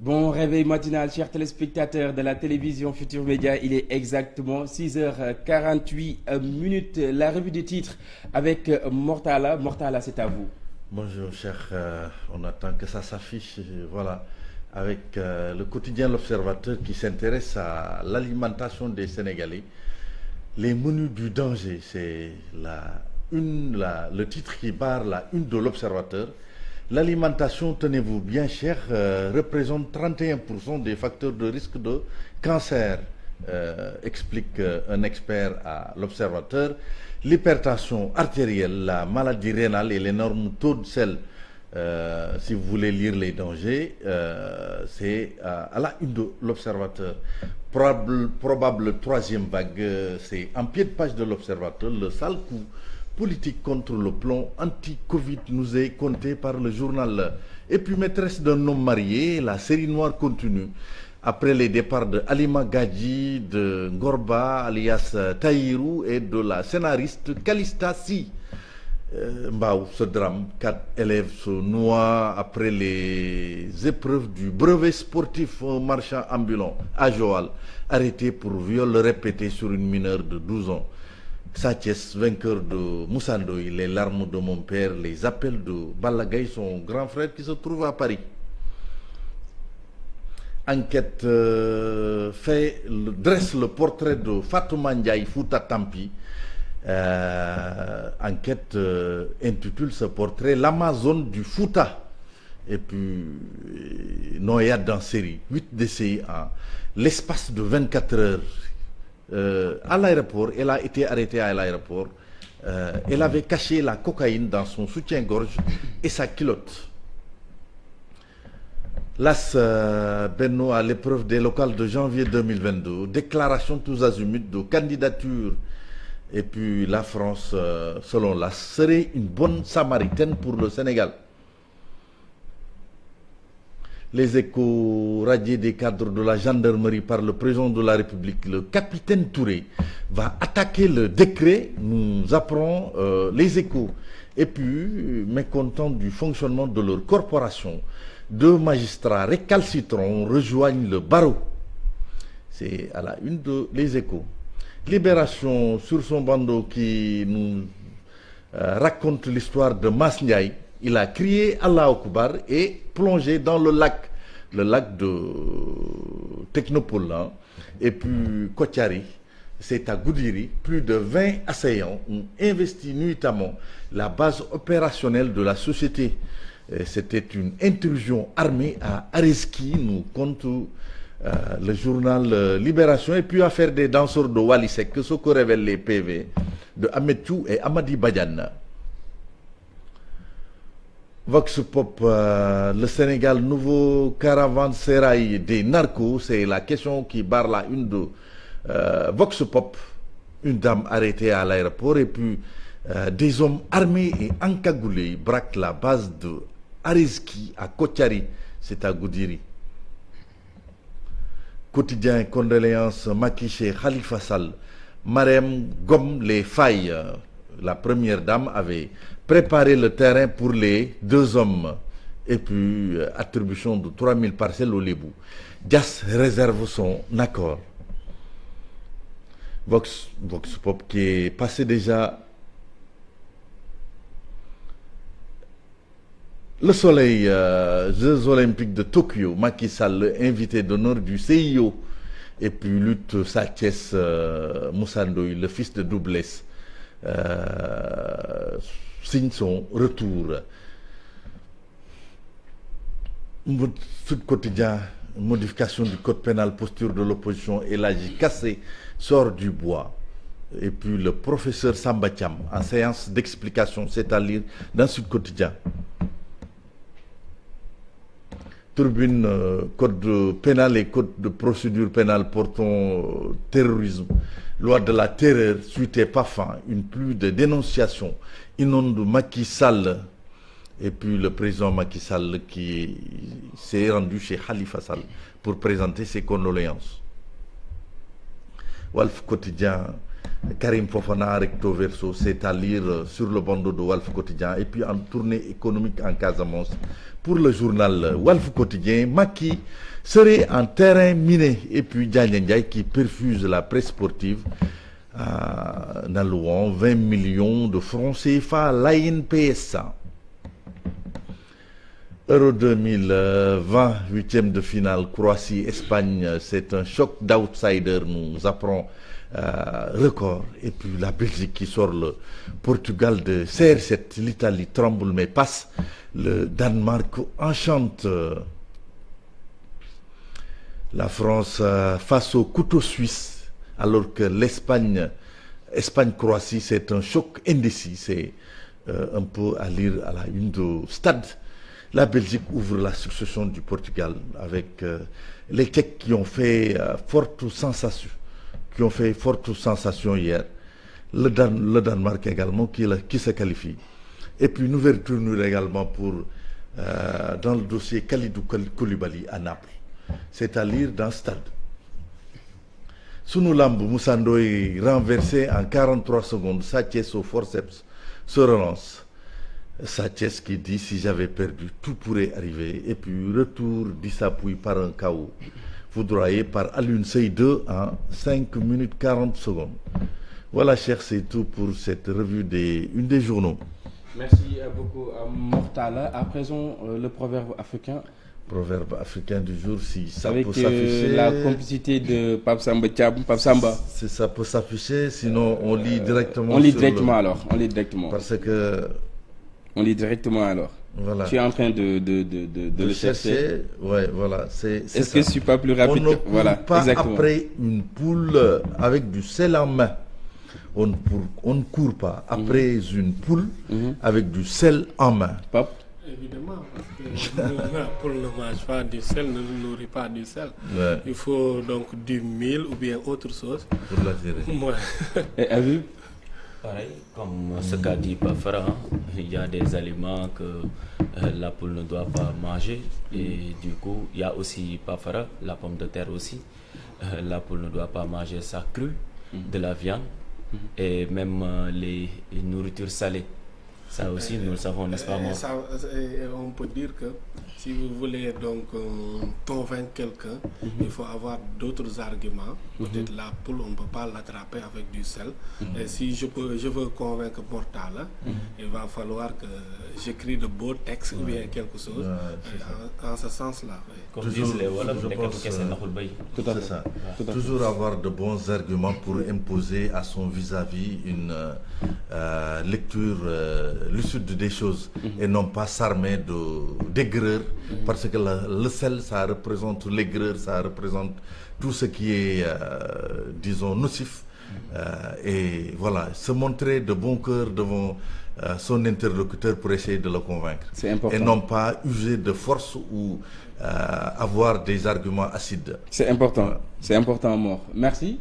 Bon réveil matinal, chers téléspectateurs de la télévision Futur Média. Il est exactement 6h48 minutes. La revue des titres avec Mortala. Mortala, c'est à vous. Bonjour, cher. On attend que ça s'affiche. Voilà. Avec le quotidien L'Observateur qui s'intéresse à l'alimentation des Sénégalais. Les menus du danger, c'est le titre qui barre la une de L'Observateur. L'alimentation, tenez-vous bien cher, représente 31% des facteurs de risque de cancer, explique un expert à L'Observateur. L'hypertension artérielle, la maladie rénale et l'énorme taux de sel, si vous voulez lire les dangers, c'est à la une de L'Observateur. Probable troisième vague, c'est en pied de page de L'Observateur, le sale coup politique contre le plan anti-Covid nous est compté par le journal. Et puis maîtresse d'un homme marié, la série noire continue. Après les départs de Halima Gadji, de Ngorba, alias Tahirou, et de la scénariste Kalista Si. Mbao, ce drame, 4 élèves se noient après les épreuves du brevet sportif marchand ambulant à Joal, arrêté pour viol répété sur une mineure de 12 ans. Sathiès, vainqueur de Moussandoy, les larmes de mon père, les appels de Balagay, son grand frère qui se trouve à Paris. Enquête dresse le portrait de Fatouma Ndiaye Fouta Tampi. Enquête intitule ce portrait L'Amazone du Fouta. Et puis, noyade en série, 8 décès en l'espace de 24 heures. À l'aéroport, elle a été arrêtée à l'aéroport. Elle avait caché la cocaïne dans son soutien-gorge et sa culotte. L'AS Benno à l'épreuve des locales de janvier 2022, déclaration tous azimuts de candidature. Et puis la France, selon l'AS, serait une bonne samaritaine pour le Sénégal. Les échos radiés des cadres de la gendarmerie par le président de la République, le capitaine Touré, va attaquer le décret, nous apprend les échos. Et puis, mécontents du fonctionnement de leur corporation, 2 magistrats récalcitrants rejoignent le barreau. C'est à la une de les échos. Libération sur son bandeau qui nous raconte l'histoire de Mas Ndiaye. Il a crié Allah Akbar et plongé dans le lac de Technopole. Hein. Et puis Kotiari, c'est à Goudiri, plus de 20 assaillants ont investi nuitamment la base opérationnelle de la société. C'était une intrusion armée à Areski, nous compte le journal Libération. Et puis affaire des danseurs de Walisek, ce que révèlent les PV de Ahmedou et Amadi Badiane. Vox Pop, le Sénégal, nouveau caravansérail des narcos, c'est la question qui barre la une de Vox Pop. Une dame arrêtée à l'aéroport et puis des hommes armés et encagoulés braquent la base de Areski à Kotiari, c'est à Goudiri. Quotidien condoléances Macky chez Khalifa Sall, Marème gomme les failles. La première dame avait préparé le terrain pour les 2 hommes et puis attribution de 3000 parcelles au Lébou. Dias réserve son accord. Vox Pop qui est passé déjà. Le Soleil, Jeux Olympiques de Tokyo, Macky Sall, invité d'honneur du CIO. Et puis lutte Sathiès Moussandoy, le fils de Doublès. Signe son retour. Sud Quotidien, modification du code pénal, posture de l'opposition, Elagi Kassé sort du bois. Et puis le professeur Samba Thiam en séance d'explication, c'est à lire dans Sud Quotidien. Tribune, code pénal et code de procédure pénale portant terrorisme, loi de la terreur, suite et pas fin, une pluie de dénonciations inonde Macky Sall. Et puis le président Macky Sall qui s'est rendu chez Khalifa Sall pour présenter ses condoléances. Walf Quotidien, Karim Fofana, recto verso, c'est à lire sur le bandeau de Walf Quotidien. Et puis en tournée économique en Casamance, pour le journal Walf Quotidien, Macky serait en terrain miné. Et puis Diagne Ndiaye qui perfuse la presse sportive en allouant 20 millions de francs CFA à l'ANPSA. Euro 2020, huitième de finale, Croatie-Espagne, c'est un choc d'outsider, nous apprend record. Et puis la Belgique qui sort le Portugal de CR7, l'Italie tremble mais passe, le Danemark enchante. La France face au couteau suisse, alors que Espagne-Croatie, c'est un choc indécis, c'est un peu à lire à la une de Stade. La Belgique ouvre la succession du Portugal avec les Tchèques qui ont fait forte sensation, hier. Le Danemark également qui se qualifie. Et puis une ouverture également pour dans le dossier Kalidou Koulibaly à Naples. C'est à lire dans Stade. Sunu Lamb, Moussa Ndoye renversé en 43 secondes. Sa Thiès au forceps se relance. Sa Thiès qui dit si j'avais perdu, tout pourrait arriver. Et puis retour d'Issa Pouye par un KO. Foudroyé par Alioune Seye 2 en 5 minutes 40 secondes. Voilà, cher, c'est tout pour cette revue des journaux. Merci beaucoup Mortala. À présent, le proverbe africain. Proverbe africain du jour, si ça avec peut s'afficher. La complicité de Pape Samba Thiam, Pape Samba. Si ça peut s'afficher, sinon on lit directement. On lit directement alors. On lit directement. Parce que. On lit directement alors. Voilà. Tu es en train de le chercher. Ouais, voilà. Est-ce que je suis pas plus rapide? On ne court voilà, pas exactement. Après une poule avec du sel en main. On ne court pas après une poule avec du sel en main. Pape? Évidemment, parce que la poule ne mange pas du sel, ne nourrit pas du sel. Ouais. Il faut donc du mil ou bien autre chose. Pour la gérer. Ouais. Et Habib? Pareil, comme ce qu'a dit Pafara, il y a des aliments que la poule ne doit pas manger. Et du coup, il y a aussi Pafara, la pomme de terre aussi. La poule ne doit pas manger ça cru, de la viande et même les nourritures salées. Ça aussi, nous le savons, n'est-ce pas, moi? On peut dire que si vous voulez donc convaincre quelqu'un, il faut avoir d'autres arguments. Peut-être la poule, on ne peut pas l'attraper avec du sel. Et si je veux convaincre Mortala, il va falloir que j'écris de beaux textes ou bien quelque chose en ce sens-là. Oui. Comme disent les Wolofs, je pense, c'est ça. Toujours avoir de bons arguments pour imposer à son vis-à-vis une lecture lucide des choses et non pas s'armer d'aigreur parce que le sel, ça représente l'aigreur, ça représente tout ce qui est, disons, nocif. Et voilà, se montrer de bon cœur devant son interlocuteur pour essayer de le convaincre. C'est important. Et non pas user de force ou avoir des arguments acides. C'est important, c'est important, Mort. Merci.